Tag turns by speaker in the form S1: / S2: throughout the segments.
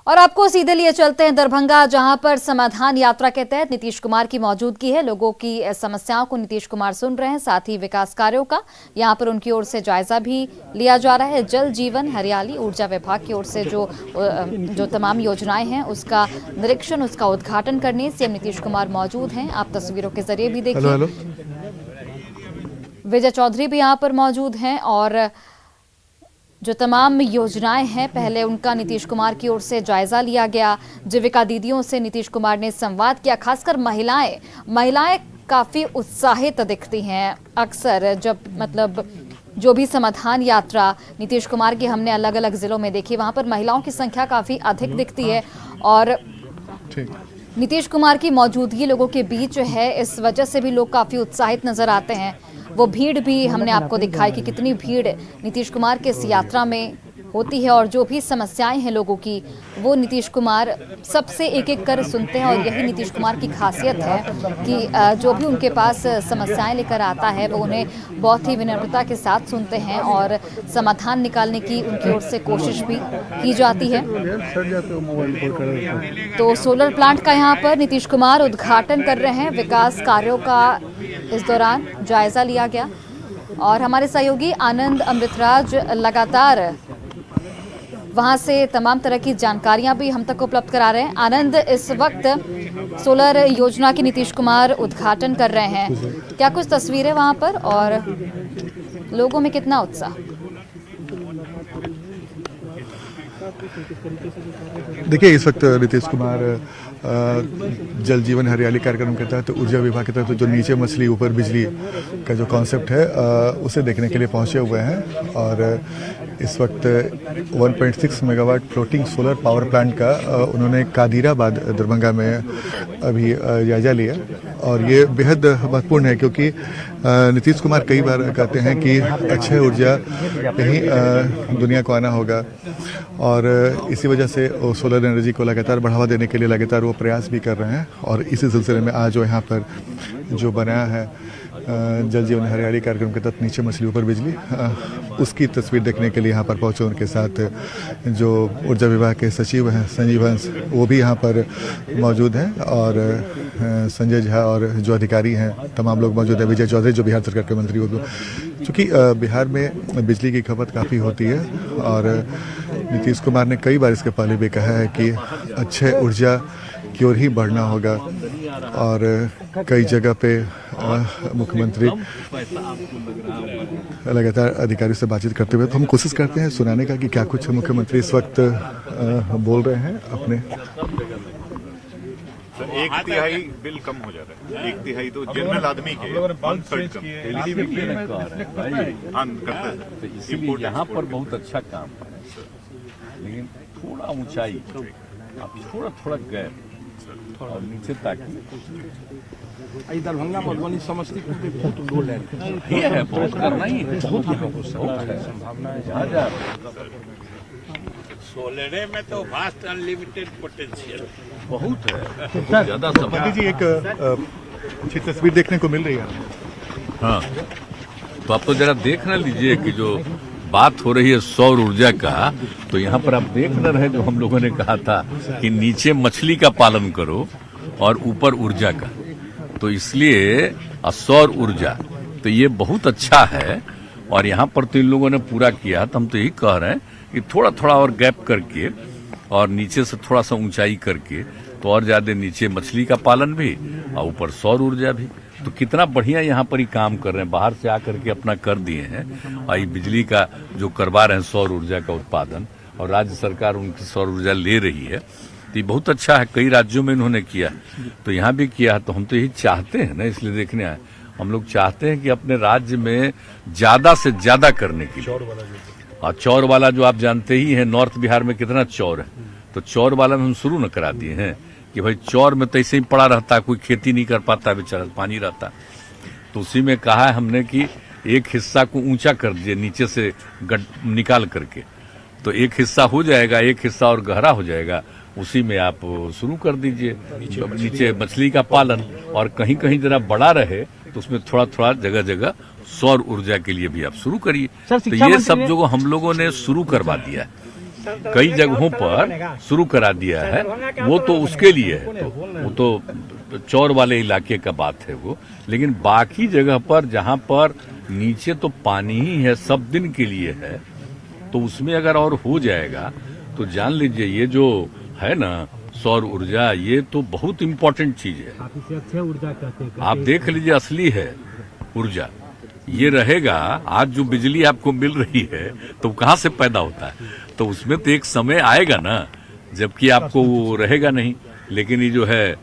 S1: और आपको सीधे लिए चलते हैं दरभंगा, जहां पर समाधान यात्रा के तहत नीतीश कुमार की मौजूदगी है। लोगों की समस्याओं को नीतीश कुमार सुन रहे हैं, साथ ही विकास कार्यों का यहां पर उनकी ओर से जायजा भी लिया जा रहा है। जल जीवन हरियाली ऊर्जा विभाग की ओर से जो तमाम योजनाएं हैं उसका निरीक्षण, उसका उद्घाटन करने सीएम नीतीश कुमार मौजूद हैं। आप तस्वीरों के जरिए भी देखिए। विजय चौधरी भी यहाँ पर मौजूद हैं और जो तमाम योजनाएं हैं पहले उनका नीतीश कुमार की ओर से जायजा लिया गया। जीविका दीदियों से नीतीश कुमार ने संवाद किया। खासकर महिलाएं काफी उत्साहित दिखती हैं। अक्सर जब जो भी समाधान यात्रा नीतीश कुमार की हमने अलग अलग जिलों में देखी, वहां पर महिलाओं की संख्या काफी अधिक दिखती है और नीतीश कुमार की मौजूदगी लोगों के बीच है, इस वजह से भी लोग काफी उत्साहित नजर आते हैं। वो भीड़ भी हमने आपको दिखाई कि कितनी भीड़ नीतीश कुमार के इस यात्रा में होती है और जो भी समस्याएं हैं लोगों की वो नीतीश कुमार सबसे एक एक कर सुनते हैं। और यही नीतीश कुमार की खासियत है कि जो भी उनके पास समस्याएं लेकर आता है वो उन्हें बहुत ही विनम्रता के साथ सुनते हैं और समाधान निकालने की उनकी ओर से कोशिश भी की जाती है। तो सोलर प्लांट का यहाँ पर नीतीश कुमार उद्घाटन कर रहे हैं। विकास कार्यों का इस दौरान जायजा लिया गया और हमारे सहयोगी आनंद अमृतराज लगातार वहां से तमाम तरह की जानकारियां भी हम तक उपलब्ध करा रहे हैं। आनंद, इस वक्त सोलर योजना की नीतीश कुमार उद्घाटन कर रहे हैं, क्या कुछ तस्वीरें वहां पर और लोगों में कितना उत्साह?
S2: देखिए, इस वक्त नीतीश कुमार जल जीवन हरियाली कार्यक्रम के तहत ऊर्जा विभाग के तहत जो नीचे मछली ऊपर बिजली का जो कॉन्सेप्ट है उसे देखने के लिए पहुंचे हुए हैं। और इस वक्त 1.6 megawatt floating solar power plant का उन्होंने कादिराबाद दरभंगा में अभी जायजा लिया। और ये बेहद महत्वपूर्ण है क्योंकि नीतीश कुमार कई बार कहते हैं कि अच्छे ऊर्जा यहीं दुनिया को आना होगा और इसी वजह से सोलर एनर्जी को लगातार बढ़ावा देने के लिए लगातार वो प्रयास भी कर रहे हैं। और इसी सिलसिले में आज जो यहाँ पर जो बनाया है जल जीवन हरियाली कार्यक्रम के तहत नीचे मछली ऊपर बिजली, उसकी तस्वीर देखने के लिए यहाँ पर पहुँचे। उनके साथ जो ऊर्जा विभाग के सचिव हैं संजीव हंस, वो भी यहाँ पर मौजूद हैं और संजय झा और जो अधिकारी हैं तमाम लोग मौजूद हैं। विजय चौधरी जो बिहार सरकार के मंत्री, वो चूँकि बिहार में बिजली की खपत काफ़ी होती है और नीतीश कुमार ने कई बार इसके पहले भी कहा है कि अच्छे ऊर्जा की ओर ही बढ़ना होगा। और कई जगह पे मुख्यमंत्री लगातार अधिकारियों से बातचीत करते हुए, तो हम कोशिश करते हैं सुनाने का कि क्या कुछ मुख्यमंत्री इस वक्त बोल रहे हैं अपने।
S3: 1/3 बिल कम हो जाता है, 1/3 तो जनरल आदमी के 1/3 कम।
S4: इसीलिए यहाँ पर बहुत अच्छा काम है, लेकिन थोड़ा ऊंचाई, थोड़ा गैप और नीचे ताकि
S5: दरभंगा मधुबनी समस्तीपुर भी बहुत गोल
S4: है, बहुत करना ही है, बहुत है
S5: संभावना
S4: है।
S6: सोलरे में तो वास्ट अनलिमिटेड पोटेंशियल
S4: बहुत है, ज्यादा
S2: मोदी जी एक अच्छी तस्वीर देखने को मिल रही है।
S4: हाँ, तो आप तो जरा देख ना लीजिए कि जो बात हो रही है सौर ऊर्जा का, तो यहाँ पर आप देख न रहे जो हम लोगों ने कहा था कि नीचे मछली का पालन करो और ऊपर ऊर्जा का, तो इसलिए सौर ऊर्जा तो ये बहुत अच्छा है। और यहाँ पर तो इन लोगों ने पूरा किया, तो हम तो यही कह रहे हैं कि थोड़ा और गैप करके और नीचे से थोड़ा सा ऊंचाई करके तो और ज्यादा नीचे मछली का पालन भी और ऊपर सौर ऊर्जा भी, तो कितना बढ़िया यहाँ पर ही काम कर रहे हैं। बाहर से आकर के अपना कर दिए हैं और ये बिजली का जो करवा रहे हैं सौर ऊर्जा का उत्पादन, और राज्य सरकार उनकी सौर ऊर्जा ले रही है, तो ये बहुत अच्छा है। कई राज्यों में इन्होंने किया, तो यहाँ भी किया है। तो हम तो यही चाहते हैं ना, इसलिए देखने आए हम लोग चाहते हैं कि अपने राज्य में ज्यादा से ज्यादा करने के लिए। और चौर वाला जो आप जानते ही हैं, नॉर्थ बिहार में कितना चौर है, तो चौर वाला में हम शुरू न करा दिए हैं कि भाई चौर में तो ऐसे ही पड़ा रहता, कोई खेती नहीं कर पाता, बेचारा पानी रहता। तो उसी में कहा है हमने कि एक हिस्सा को ऊंचा कर दिए नीचे से निकाल करके, तो एक हिस्सा हो जाएगा, एक हिस्सा और गहरा हो जाएगा, उसी में आप शुरू कर दीजिए नीचे मछली का पालन। और कहीं कहीं जरा बड़ा रहे तो उसमें थोड़ा जगह सौर ऊर्जा के लिए भी आप शुरू करिए। तो ये सब जो हम लोगों ने शुरू करवा दिया है। कई जगहों पर शुरू करा दिया है, वो तो उसके लिए है, वो तो चौर वाले इलाके का बात है वो। लेकिन बाकी जगह पर जहां पर नीचे तो पानी ही है, सब दिन के लिए है, तो उसमें अगर और हो जाएगा तो जान लीजिए ये जो है ना सौर ऊर्जा, ये तो बहुत इम्पोर्टेंट चीज है।
S7: आप इसे अक्षय ऊर्जा कहते हैं।
S4: आप देख लीजिए, असली है ऊर्जा। ये रहेगा, आज जो बिजली आपको मिल रही है तो कहाँ से पैदा होता है, तो उसमें तो एक समय आएगा ना जबकि आपको वो रहेगा नहीं। लेकिन ये जो है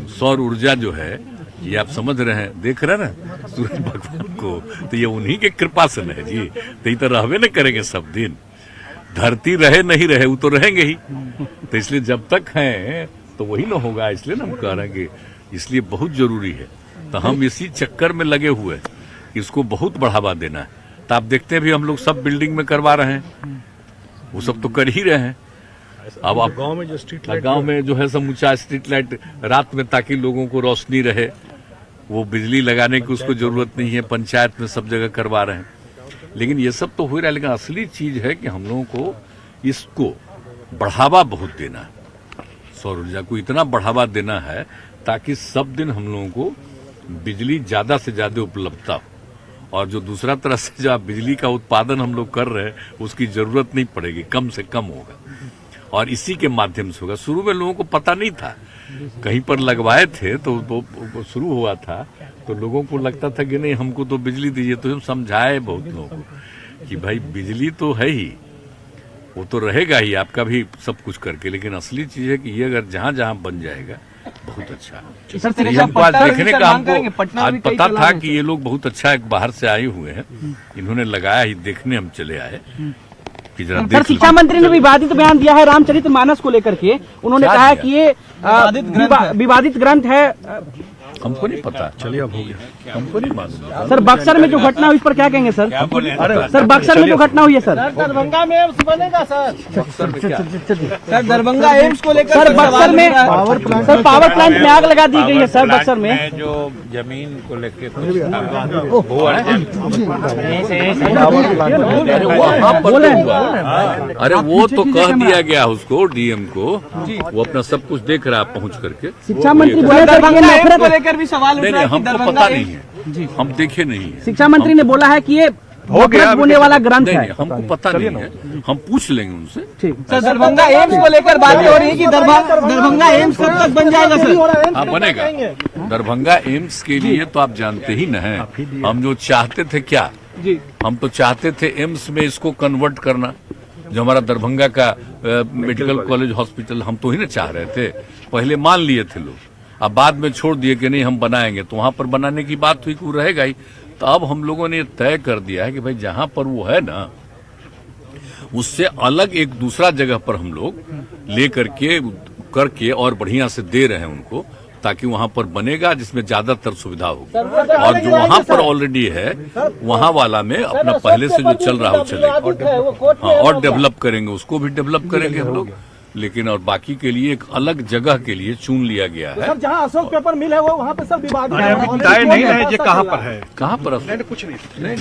S4: सौर ऊर्जा जो है, ये आप समझ रहे हैं, देख रहे हैं ना सूरज भगवान को, तो ये उन्हीं के कृपा से है जी। तो ये तो रहवे न करेंगे सब दिन, धरती रहे नहीं रहे वो तो रहेंगे ही। तो इसलिए जब तक हैं तो वही ना होगा, इसलिए ना हम कह रहे हैं कि इसलिए बहुत जरूरी है। तो हम इसी चक्कर में लगे हुए हैं, इसको बहुत बढ़ावा देना है। तो आप देखते हैं भी हम लोग सब बिल्डिंग में करवा रहे हैं, वो सब तो कर ही रहे हैं। अब आप
S5: गांव में जो स्ट्रीट लाइट,
S4: गांव में जो है समूचा स्ट्रीट लाइट रात में, ताकि लोगों को रोशनी रहे, वो बिजली लगाने की उसको जरूरत नहीं है, पंचायत में सब जगह करवा रहे हैं। लेकिन ये सब तो हो रहा है, लेकिन असली चीज है कि हम लोगों को इसको बढ़ावा बहुत देना है। सौर ऊर्जा को इतना बढ़ावा देना है ताकि सब दिन हम लोगों को बिजली ज्यादा से ज्यादा उपलब्धता हो, और जो दूसरा तरह से जो बिजली का उत्पादन हम लोग कर रहे हैं उसकी जरूरत नहीं पड़ेगी, कम से कम होगा, और इसी के माध्यम से होगा। शुरू में लोगों को पता नहीं था, कहीं पर लगवाए थे तो वो शुरू हुआ था तो लोगों को लगता था कि नहीं हमको तो बिजली दीजिए। तो हम समझाए बहुत लोगों को कि भाई बिजली तो है ही, वो तो रहेगा ही आपका भी सब कुछ करके, लेकिन असली चीज है कि ये अगर जहां जहां बन जाएगा बहुत अच्छा। तो ये हमको आज देखने का, हमको आज पता था कि ये लोग बहुत अच्छा एक बाहर से आए हुए हैं, इन्होंने लगाया ही, देखने हम चले आए कि जरा
S8: सर, शिक्षा मंत्री ने विवादित बयान दिया है रामचरितमानस को लेकर के। उन्होंने कहा है कि ये विवादित ग्रंथ है।
S4: हमको नहीं पता, चलिए अब हो गया, हमको नहीं मालूम।
S8: सर, बक्सर में जो घटना हुई इस पर क्या कहेंगे सर? सर, बक्सर में जो घटना हुई है सर,
S7: दरभंगा में एम्स बनेगा सर।
S8: सर, दरभंगा एम्स को लेकर सर बक्सर में सर पावर प्लांट में आग लगा दी गई है सर बक्सर में।
S6: जो जमीन को लेके
S4: अरे वो तो कह दिया गया उसको, डीएम को, वो अपना सब कुछ देख रहा है पहुंच करके।
S8: शिक्षा मंत्री बोले
S4: नहीं, हमको पता नहीं है, हम देखे नहीं है।
S8: शिक्षा मंत्री ने बोला है कि ये होने वाला ग्रंथ है।
S4: हमको पता नहीं है, हम पूछ लेंगे उनसे।
S8: सर, दरभंगा एम्स को लेकर बात हो रही है कि दरभंगा एम्स कब तक बन जाएगा सर?
S4: हाँ, बनेगा। दरभंगा एम्स के लिए तो आप जानते ही न हैं, हम जो चाहते थे क्या, हम तो चाहते थे एम्स में इसको कन्वर्ट करना, जो हमारा दरभंगा का मेडिकल कॉलेज हॉस्पिटल, हम तो ही ना चाह रहे थे। पहले मान लिए थे लोग, अब बाद में छोड़ दिए कि नहीं हम बनाएंगे, तो वहां पर बनाने की बात हुई कि वो रहेगा ही। तो अब हम लोगों ने तय कर दिया है कि भाई जहां पर वो है ना, उससे अलग एक दूसरा जगह पर हम लोग ले करके और बढ़िया से दे रहे हैं उनको, ताकि वहां पर बनेगा जिसमें ज्यादातर सुविधा होगी। और जो वहां पर ऑलरेडी है वहां वाला में अपना पहले से जो चल रहा है वो चलेगा। हाँ, और डेवलप करेंगे, उसको भी डेवलप करेंगे हम लोग। लेकिन और बाकी के लिए एक अलग जगह के लिए चुन लिया गया है।
S7: जहाँ अशोक पेपर मिल है वो वहाँ पे सब विवाद
S5: तय नहीं है ये कहाँ पर है,
S4: कहाँ पर
S5: कुछ नहीं।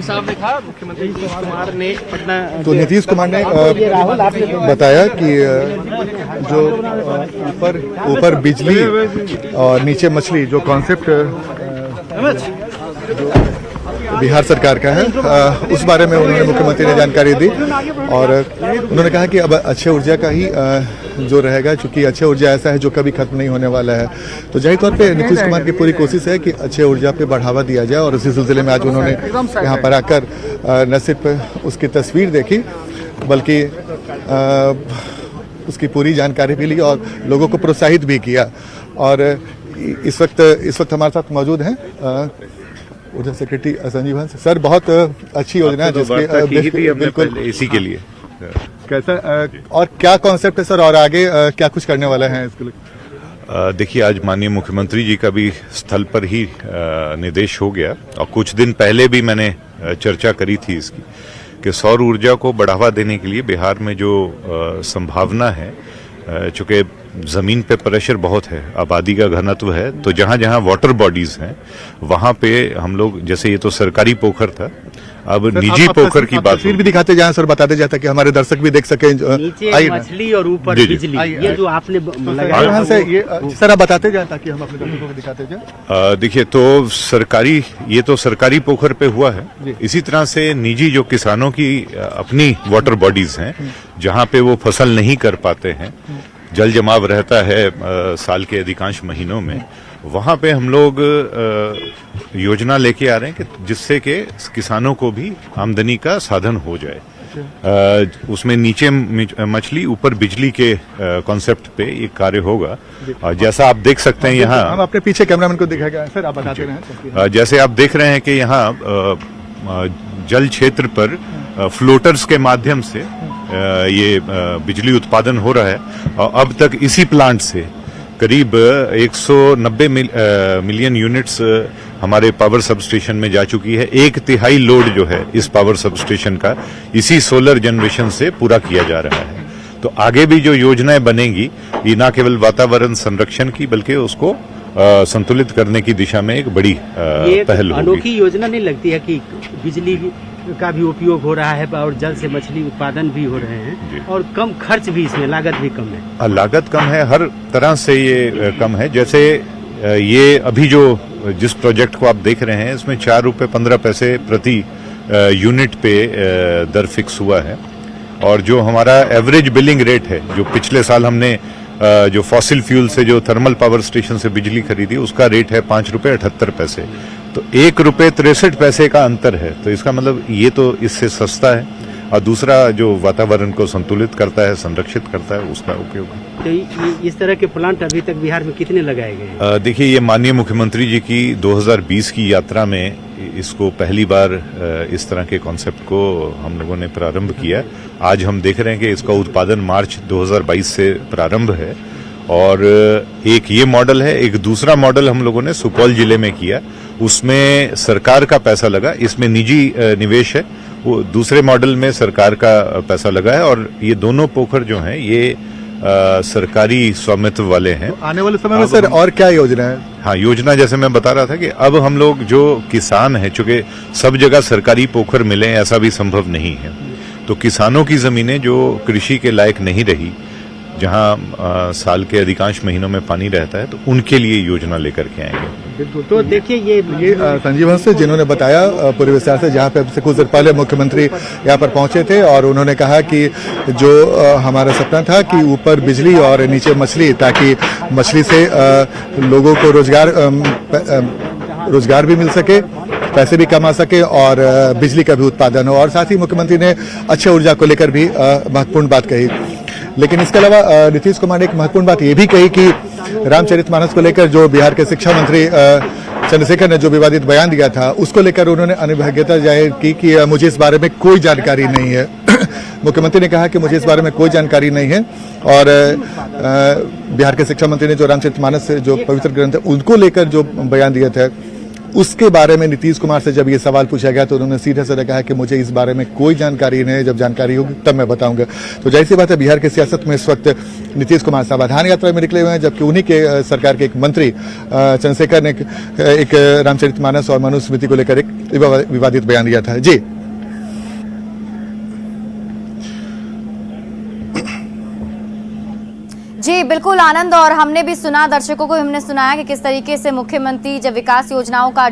S7: साहब ने कहा, मुख्यमंत्री नीतीश कुमार ने पटना,
S2: तो नीतीश कुमार ने बताया कि जो ऊपर बिजली और नीचे मछली जो कॉन्सेप्ट बिहार सरकार का है, उस बारे में उन्होंने मुख्यमंत्री ने जानकारी दी। और उन्होंने कहा कि अब अक्षय ऊर्जा का ही जो रहेगा, चूंकि अक्षय ऊर्जा ऐसा है जो कभी खत्म नहीं होने वाला है। तो जाहिर तौर पे नीतीश कुमार की पूरी कोशिश है कि अक्षय ऊर्जा पे बढ़ावा दिया जाए, और इसी सिलसिले में आज उन्होंने यहाँ पर आकर न सिर्फ उसकी तस्वीर देखी बल्कि उसकी पूरी जानकारी भी ली और लोगों को प्रोत्साहित भी किया। और इस वक्त हमारे साथ मौजूद हैं ऊर्जा सेक्रेटरी संजीव हंस सर। बहुत अच्छी योजना है जिसके बिल्कुल
S3: इसी के लिए
S2: कैसा और क्या कॉन्सेप्ट है सर, और आगे क्या कुछ करने वाला है इसके लिए?
S3: देखिए, आज माननीय मुख्यमंत्री जी का भी स्थल पर ही निर्देश हो गया, और कुछ दिन पहले भी मैंने चर्चा करी थी इसकी कि सौर ऊर्जा को बढ़ावा देने के लिए बिहार में जो संभावना है, चूंकि जमीन पे प्रेशर बहुत है, आबादी का घनत्व है, तो जहां जहां वाटर बॉडीज हैं वहां पे हम लोग, जैसे ये तो सरकारी पोखर था, अब निजी पोखर की बात
S2: तस्वीर भी दिखाते जाएं सर, बताते जाता कि हमारे दर्शक भी देख सके।
S8: नीचे
S2: आइए ना।
S8: मछली और ऊपर
S3: जी, जी।
S8: बिजली, ये जो आपने लगाया
S2: यहाँ से ये सर आप बताते जाएं ताकि हम अपने दर्शकों को दिखाते जाएं।
S3: देखिए, तो ये तो सरकारी पोखर पे हुआ है। इसी तरह से निजी जो किसानों की अपनी वाटर बॉडीज हैं, जहां पे वो फसल नहीं कर पाते हैं, जल जमाव रहता है साल के अधिकांश महीनों में, वहां पे हम लोग योजना लेके आ रहे हैं कि जिससे कि किसानों को भी आमदनी का साधन हो जाए। उसमें नीचे मछली ऊपर बिजली के कॉन्सेप्ट पे ये कार्य होगा। और जैसा आप देख सकते हैं यहाँ,
S2: हम अपने पीछे कैमरामैन को दिखाएगा सर, आप बताते रहें।
S3: जैसे आप देख रहे हैं कि यहाँ जल क्षेत्र पर फ्लोटर्स के माध्यम से ये बिजली उत्पादन हो रहा है। और अब तक इसी प्लांट से करीब 190 मिलियन यूनिट्स हमारे पावर सब स्टेशन में जा चुकी है। 1/3 लोड जो है इस पावर सब स्टेशन का इसी सोलर जनरेशन से पूरा किया जा रहा है। तो आगे भी जो योजनाएं बनेंगी, ये न केवल वातावरण संरक्षण की बल्कि उसको संतुलित करने की दिशा में एक बड़ी पहल होगी।
S8: अनोखी योजना नहीं लगती है कि बिजली का भी उपयोग हो रहा है और जल से मछली उत्पादन भी हो रहे हैं और कम खर्च भी, इसमें लागत भी कम है।
S3: लागत कम है, हर तरह से ये कम है। जैसे ये अभी जो जिस प्रोजेक्ट को आप देख रहे हैं, इसमें 4 रुपए 15 पैसे प्रति यूनिट पे दर फिक्स हुआ है। और जो हमारा एवरेज बिलिंग रेट है, जो पिछले साल हमने जो फॉसिल फ्यूल से जो थर्मल पावर स्टेशन से बिजली खरीदी, उसका रेट है 5 रुपए 78 पैसे। तो 1 रुपए 63 पैसे का अंतर है। तो इसका मतलब ये तो इससे सस्ता है। और दूसरा जो वातावरण को संतुलित करता है, संरक्षित करता है, उसका उपयोग।
S8: तो इस तरह के प्लांट अभी तक बिहार में कितने लगाए गए हैं?
S3: देखिए, ये माननीय मुख्यमंत्री जी की 2020 की यात्रा में इसको पहली बार इस तरह के कॉन्सेप्ट को हम लोगों ने प्रारंभ किया। आज हम देख रहे हैं कि इसका उत्पादन मार्च 2022 से प्रारंभ है। और एक ये मॉडल है, एक दूसरा मॉडल हम लोगों ने सुपौल जिले में किया, उसमें सरकार का पैसा लगा, इसमें निजी निवेश है। वो दूसरे मॉडल में सरकार का पैसा लगा है। और ये दोनों पोखर जो हैं ये सरकारी स्वामित्व वाले हैं।
S2: तो आने वाले समय में सर और क्या योजना है?
S3: हाँ, योजना जैसे मैं बता रहा था कि अब हम लोग जो किसान हैं, चूंकि सब जगह सरकारी पोखर मिले ऐसा भी संभव नहीं है, तो किसानों की जमीनें जो कृषि के लायक नहीं रही, जहां साल के अधिकांश महीनों में पानी रहता है, तो उनके लिए योजना लेकर के आएंगे।
S8: तो देखिए, ये
S2: संजीव हंस जिन्होंने बताया पूरे विस्तार से, जहाँ पे अब से कुछ देर पहले मुख्यमंत्री यहाँ पर पहुंचे थे और उन्होंने कहा कि जो हमारा सपना था कि ऊपर बिजली और नीचे मछली, ताकि मछली से लोगों को रोजगार भी मिल सके, पैसे भी कमा सके और बिजली का भी उत्पादन हो। और साथ ही मुख्यमंत्री ने अच्छे ऊर्जा को लेकर भी महत्वपूर्ण बात कही। लेकिन इसके अलावा नीतीश कुमार ने एक महत्वपूर्ण बात ये भी कही कि रामचरितमानस को लेकर जो बिहार के शिक्षा मंत्री चंद्रशेखर ने जो विवादित बयान दिया था, उसको लेकर उन्होंने अनिवार्यता जाहिर की कि मुझे इस बारे में कोई जानकारी नहीं है। मुख्यमंत्री ने कहा कि मुझे इस बारे में कोई जानकारी नहीं है। और बिहार के शिक्षा मंत्री ने जो रामचरितमानस से जो पवित्र ग्रंथ है उनको लेकर जो बयान दिया था, उसके बारे में नीतीश कुमार से जब ये सवाल पूछा गया तो उन्होंने सीधे सीधे कहा कि मुझे इस बारे में कोई जानकारी नहीं है, जब जानकारी होगी तब मैं बताऊंगा। तो जाहिर सी बात है, बिहार की सियासत में इस वक्त नीतीश कुमार सावधान यात्रा में निकले हुए हैं, जबकि उन्हीं के सरकार के एक मंत्री चंद्रशेखर ने एक रामचरितमानस और मनुस्मृति को लेकर एक विवादित बयान दिया था।
S1: जी बिल्कुल आनंद, और हमने भी सुना, दर्शकों को हमने सुनाया कि किस तरीके से मुख्यमंत्री जब विकास योजनाओं का